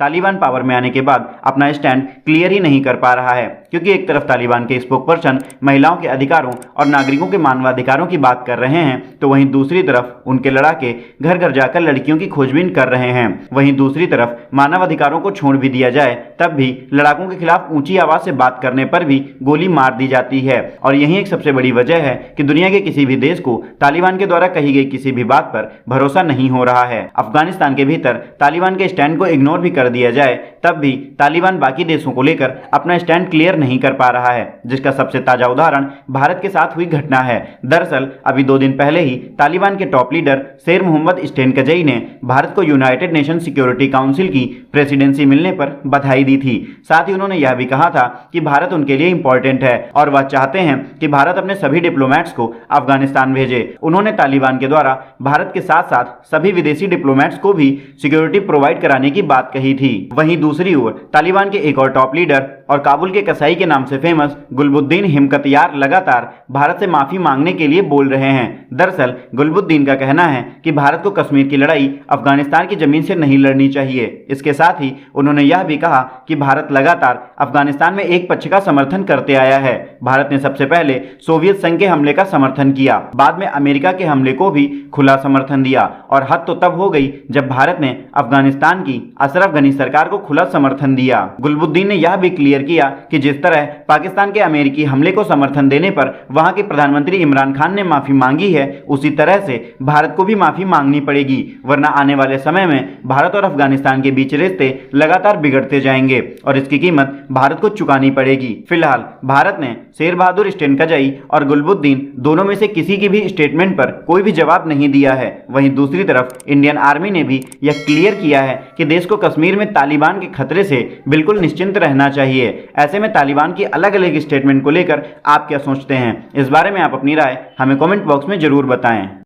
Taliban power में आने के बाद अपना स्टैंड क्लियर ही नहीं कर पा रहा है, क्योंकि एक तरफ तालिबान के स्पोक पर्सन महिलाओं के अधिकारों और नागरिकों के मानवाधिकारों की बात कर रहे हैं, तो वहीं दूसरी तरफ उनके लड़ाके घर घर जाकर लड़कियों की खोजबीन कर रहे हैं। वहीं दूसरी तरफ मानवाधिकारों को छोड़ भी दिया जाए तब भी लड़ाकों के खिलाफ ऊंची आवाज से बात करने पर भी गोली मार दी जाती है। और यही एक सबसे बड़ी वजह है कि दुनिया के किसी भी देश को तालिबान के द्वारा कही गई किसी भी बात पर भरोसा नहीं हो रहा है। अफगानिस्तान के भीतर तालिबान के स्टैंड को इग्नोर भी कर दिया जाए तब भी तालिबान बाकी देशों को लेकर अपना स्टैंड क्लियर नहीं कर पा रहा है, जिसका सबसे ताजा उदाहरण भारत के साथ हुई घटना है। दरअसल अभी 2 दिन पहले ही तालिबान के टॉप लीडर शेर मोहम्मद स्टेनकजई ने भारत को यूनाइटेड नेशन सिक्योरिटी काउंसिल की प्रेसिडेंसी मिलने पर बधाई दी थी। साथ ही उन्होंने यह भी कहा था कि भारत उनके लिए इंपॉर्टेंट है और वह चाहते हैं कि भारत अपने सभी डिप्लोमेट्स को अफगानिस्तान भेजे। उन्होंने तालिबान के द्वारा भारत के साथ साथ सभी विदेशी डिप्लोमेट्स को भी सिक्योरिटी प्रोवाइड कराने की बात कही थी। वहीं दूसरी ओर तालिबान के एक और टॉप लीडर और काबुल के कसाई के नाम से फेमस गुलबुद्दीन हिमकतियार लगातार भारत से माफी मांगने के लिए बोल रहे हैं। दरअसल गुलबुद्दीन का कहना है कि भारत को कश्मीर की लड़ाई अफगानिस्तान की जमीन से नहीं लड़नी चाहिए। इसके साथ ही उन्होंने यह भी कहा कि भारत लगातार अफगानिस्तान में एक पक्ष का समर्थन करते आया है। भारत ने सबसे पहले सोवियत संघ के हमले का समर्थन किया, बाद में अमेरिका के हमले को भी खुला समर्थन दिया और हद तो तब हो गई जब भारत ने अफगानिस्तान की अशरफ गनी सरकार को खुला समर्थन दिया। गुलबुद्दीन ने यह भी क्लियर किया कि जिस तरह पाकिस्तान के अमेरिकी हमले को समर्थन देने पर वहां के प्रधानमंत्री इमरान खान ने माफी मांगी है, उसी तरह से भारत को भी माफी मांगनी पड़ेगी, वरना आने वाले समय में भारत और अफगानिस्तान के बीच रिश्ते लगातार बिगड़ते जाएंगे और इसकी कीमत भारत को चुकानी पड़ेगी। फिलहाल भारत ने शेर बहादुर स्टेनकजई और गुलबुद्दीन दोनों में से किसी की भी स्टेटमेंट पर कोई भी जवाब नहीं दिया है। वहीं दूसरी तरफ इंडियन आर्मी ने भी यह क्लियर किया है कि देश को कश्मीर में तालिबान के खतरे से बिल्कुल निश्चिंत रहना चाहिए। ऐसे में तालिबान की अलग अलग स्टेटमेंट को लेकर आप क्या सोचते हैं? इस बारे में आप अपनी राय हमें कमेंट बॉक्स में जरूर बताएं।